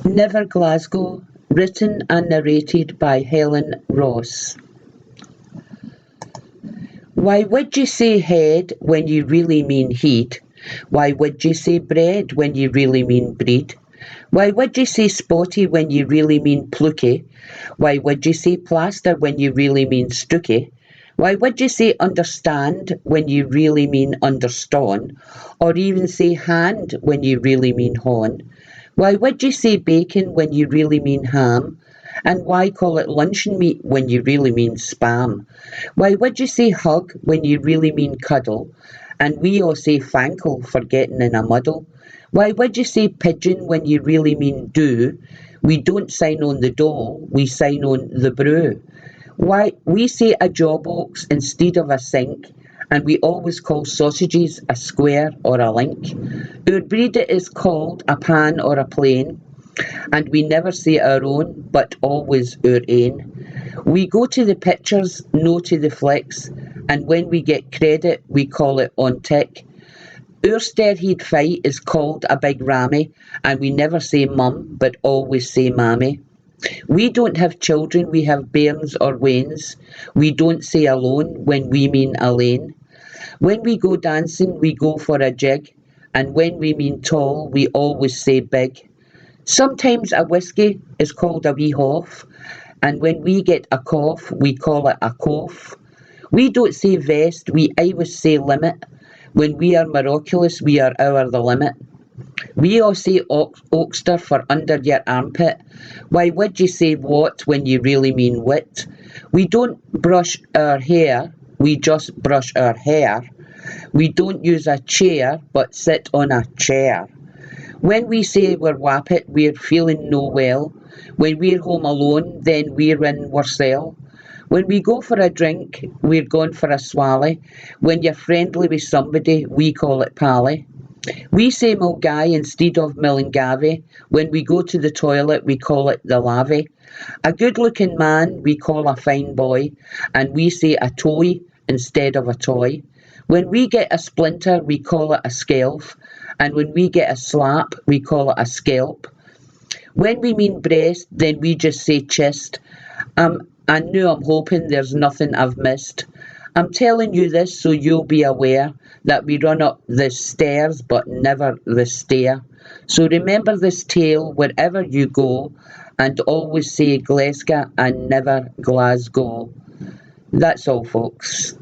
Never Glasgow, written and narrated by Helen Ross. Why would you say head when you really mean heed? Why would you say bread when you really mean breed? Why would you say spotty when you really mean plucky? Why would you say plaster when you really mean stooky? Why would you say understand when you really mean understone? Or even say hand when you really mean hon? Why would you say bacon when you really mean ham? And why call it luncheon meat when you really mean spam? Why would you say hug when you really mean cuddle? And we all say thankful for getting in a muddle. Why would you say pigeon when you really mean do? We don't sign on the dole, we sign on the brew. Why we say a job box instead of a sink, and we always call sausages a square or a link. Our breed is called a pan or a plane, and we never say our own, but always our ain. We go to the pictures, no to the flicks, and when we get credit, we call it on tick. Our stairhead fight is called a big rammy, and we never say mum, but always say mammy. We don't have children, we have bairns or wains. We don't say alone when we mean Elaine. When we go dancing, we go for a jig, and when we mean tall, we always say big. Sometimes a whisky is called a wee hoff, and when we get a cough, we call it a cough. We don't say vest, we always say limit. When we are miraculous, we are our the limit. We all say oxter for under your armpit. Why would you say what when you really mean wit? We don't brush our hair, we just brush our hair. We don't use a chair, but sit on a chair. When we say we're wappit, we're feeling no well. When we're home alone, then we're in oursel. When we go for a drink, we're gone for a swally. When you're friendly with somebody, we call it pally. We say Mulgai instead of Mullingavi. When we go to the toilet, we call it the lavy. A good-looking man, we call a fine boy, and we say a toy instead of a toy. When we get a splinter, we call it a skelf, and when we get a slap, we call it a scalp. When we mean breast, then we just say chest. And now I'm hoping there's nothing I've missed. I'm telling you this so you'll be aware that we run up the stairs but never the stair. So remember this tale wherever you go, and always say Glesca and never Glasgow. That's all, folks.